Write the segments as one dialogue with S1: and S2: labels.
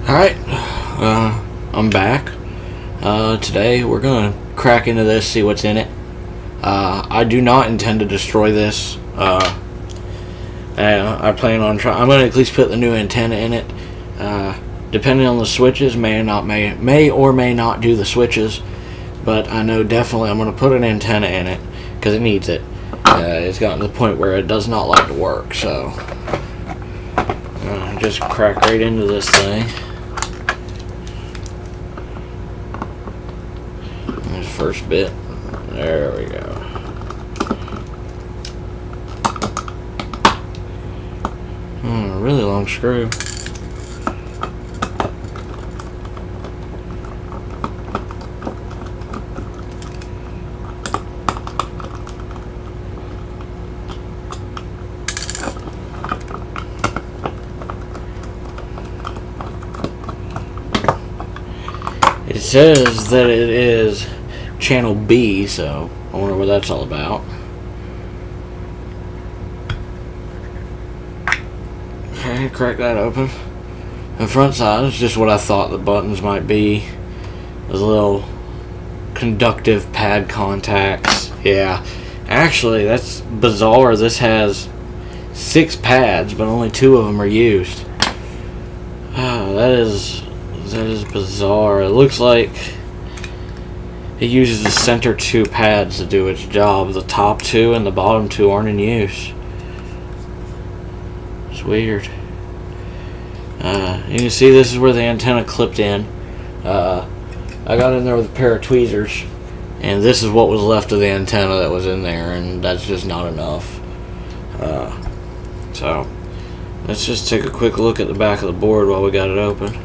S1: Alright, I'm back. Today we're gonna crack into this, see what's in it. I do not intend to destroy this. I plan on trying. I'm gonna at least put the new antenna in it. Depending on the switches, may or may not do the switches, but I know definitely I'm gonna put an antenna in it because it needs it. It's gotten to the point where it does not like to work, so just crack right into this thing. There's the first bit. There we go. A really long screw. It says that it is channel B, so I wonder what that's all about. Okay, crack that open. The front side is just what I thought the buttons might be. Those little conductive pad contacts. Yeah, actually that's bizarre. This has 6 pads, but only 2 of them are used. Oh, that is bizarre. It looks like it uses the center 2 pads to do its job. The top 2 and the bottom 2 aren't in use. It's weird. You can see this is where the antenna clipped in. I got in there with a pair of tweezers, and this is what was left of the antenna that was in there, and that's just not enough. So let's just take a quick look at the back of the board while we got it open.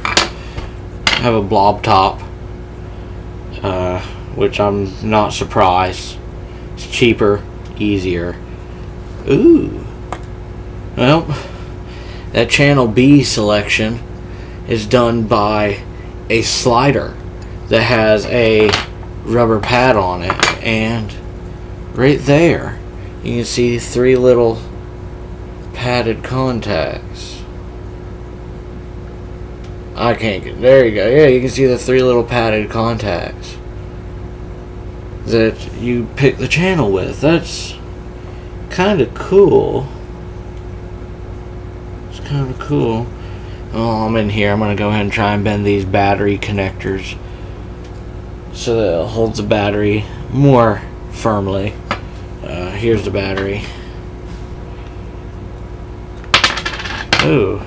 S1: I have a blob top, which I'm not surprised. It's cheaper, easier. Ooh. Well, that channel B selection is done by a slider that has a rubber pad on it, and right there you can see 3 little padded contacts. I can't get there. You go. Yeah, you can see the 3 little padded contacts that you pick the channel with. That's kind of cool. It's kind of cool. Oh, I'm in here. I'm gonna go ahead and try and bend these battery connectors so that it holds the battery more firmly. Here's the battery. Ooh,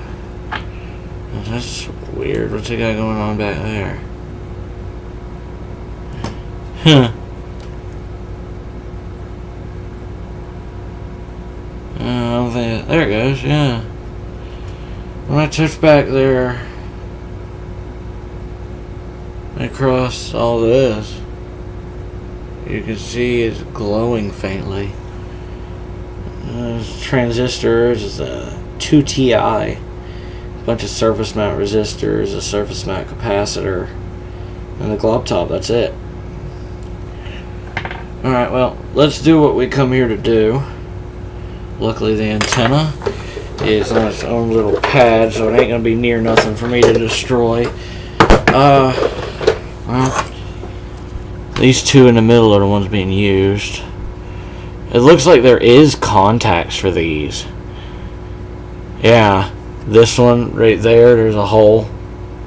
S1: that's weird. What's it got going on back there? Huh. I don't think. There it goes. Yeah. When I touch back there across all this, you can see it's glowing faintly. Transistors is a 2Ti, a bunch of surface mount resistors, a surface mount capacitor, and the glob top. That's it. Alright, well, let's do what we come here to do. Luckily the antenna is on its own little pad, so it ain't gonna be near nothing for me to destroy. Well, these 2 in the middle are the ones being used. It looks like there is contacts for these. Yeah, this one right there, there's a hole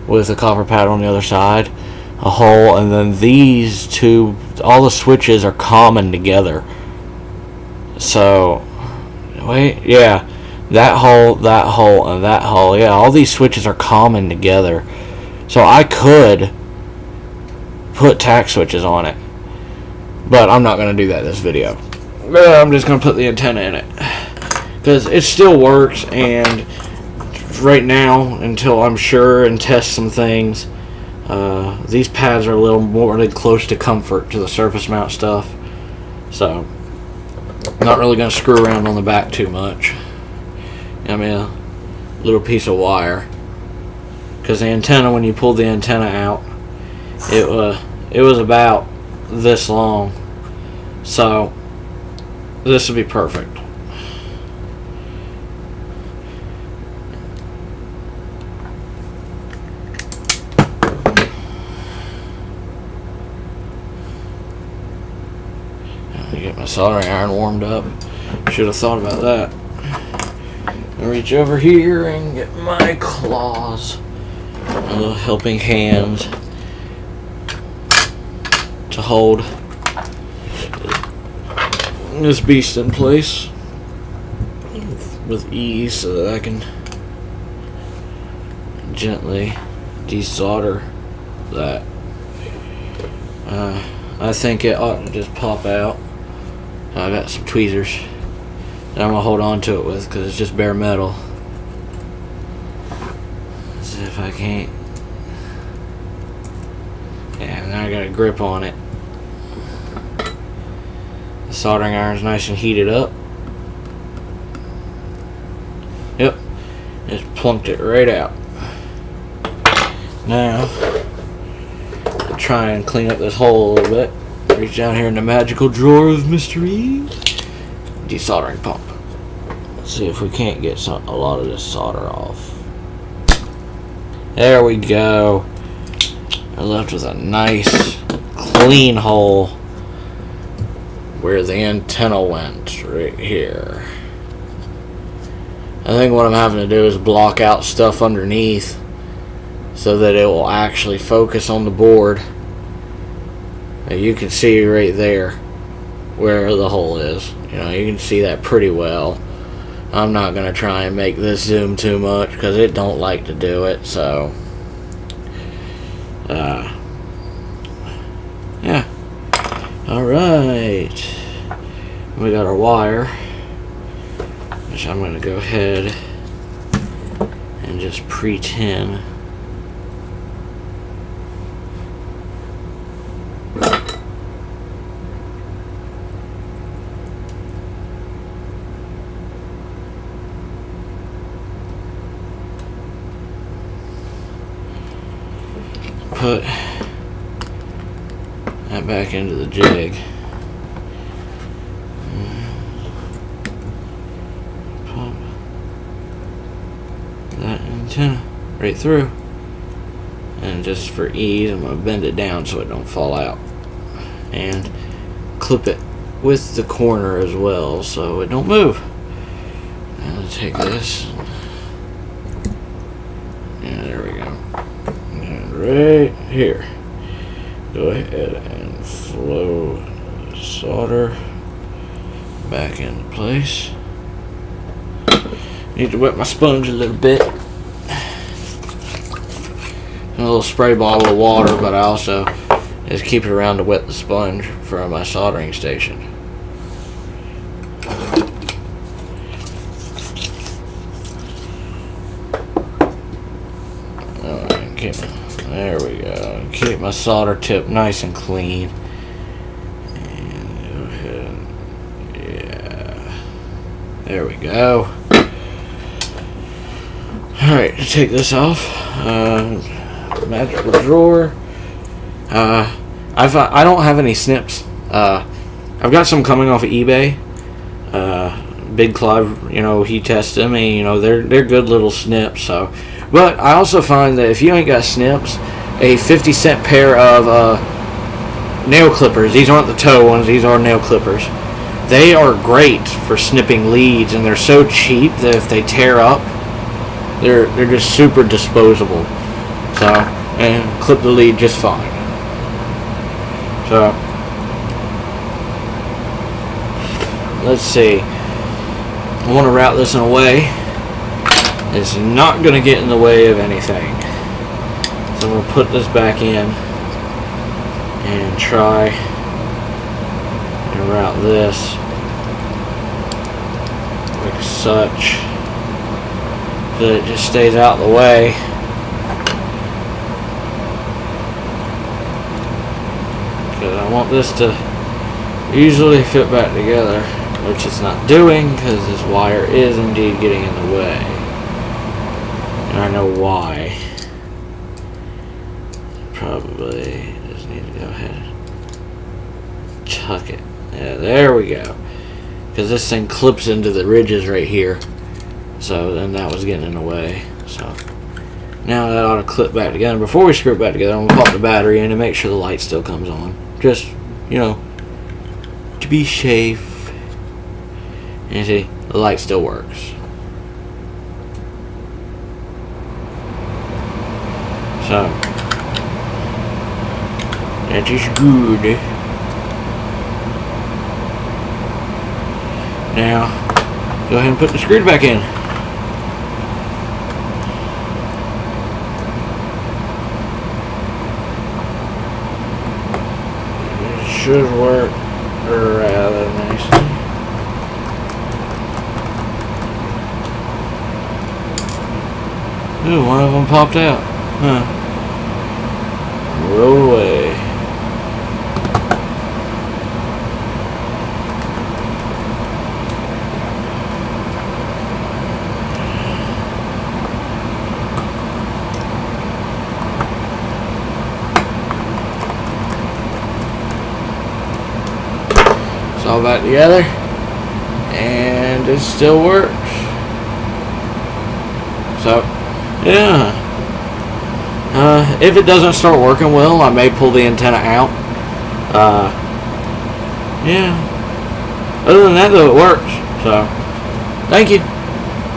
S1: with a copper pad on the other side. A hole, and then these 2, all the switches are common together. So, wait, yeah, that hole, and that hole. Yeah, all these switches are common together. So I could put tack switches on it, but I'm not going to do that in this video. I'm just going to put the antenna in it because it still works, and right now, until I'm sure and test some things, these pads are a little more close to comfort to the surface mount stuff, so I'm not really going to screw around on the back too much. I mean, a little piece of wire, because the antenna, when you pull the antenna out, it was about this long, so this would be perfect. soldering iron warmed up. Should have thought about that. I'll reach over here and get my claws, my little helping hands, to hold this beast in place with ease so that I can gently desolder that. I think it ought to just pop out. I got some tweezers that I'm going to hold on to it with because it's just bare metal. Let's see if I can't. Yeah, now I got a grip on it. The soldering iron's nice and heated up. Yep, just plunked it right out. Now, try and clean up this hole a little bit. Reach down here in the magical drawer of mystery. Desoldering pump. Let's see if we can't get a lot of this solder off. There we go. I'm left with a nice, clean hole where the antenna went, right here. I think what I'm having to do is block out stuff underneath so that it will actually focus on the board. Now you can see right there where the hole is. You know, you can see that pretty well. I'm not going to try and make this zoom too much because it don't like to do it, so yeah. Alright, we got our wire, which I'm going to go ahead and just pre-tin. Put that back into the jig. Pop that antenna right through. And just for ease, I'm going to bend it down so it don't fall out. And clip it with the corner as well so it don't move. Now let's take this. Yeah, there we go. Right here. Go ahead and flow the solder back into place. Need to wet my sponge a little bit. A little spray bottle of water, but I also just keep it around to wet the sponge for my soldering station. There we go. Keep my solder tip nice and clean. And go ahead. Yeah. There we go. Alright, take this off. Magical drawer. I don't have any snips. I've got some coming off of eBay. Big Clive, you know, he tested them, and you know they're good little snips. So, but I also find that if you ain't got snips, a 50-cent pair of nail clippers. These aren't the toe ones. These are nail clippers. They are great for snipping leads, and they're so cheap that if they tear up, they're just super disposable. So, and clip the lead just fine. So, let's see. I want to route this in a way that's not going to get in the way of anything. So I'm going to put this back in and try and route this like such so that it just stays out of the way. Because I want this to easily fit back together, which it's not doing because this wire is indeed getting in the way. And I know why. Probably just need to go ahead and tuck it. Yeah, there we go. Because this thing clips into the ridges right here. So then that was getting in the way. So now that ought to clip back together. Before we screw it back together, I'm going to pop the battery in and make sure the light still comes on. Just, you know, to be safe. And see, the light still works. So, that is good. Now, go ahead and put the screw back in. It should work rather nicely. Ooh, one of them popped out. Huh. Roll away. It's all back together, and it still works. So, yeah. If it doesn't start working well, I may pull the antenna out. Yeah. Other than that, though, it works. So, thank you.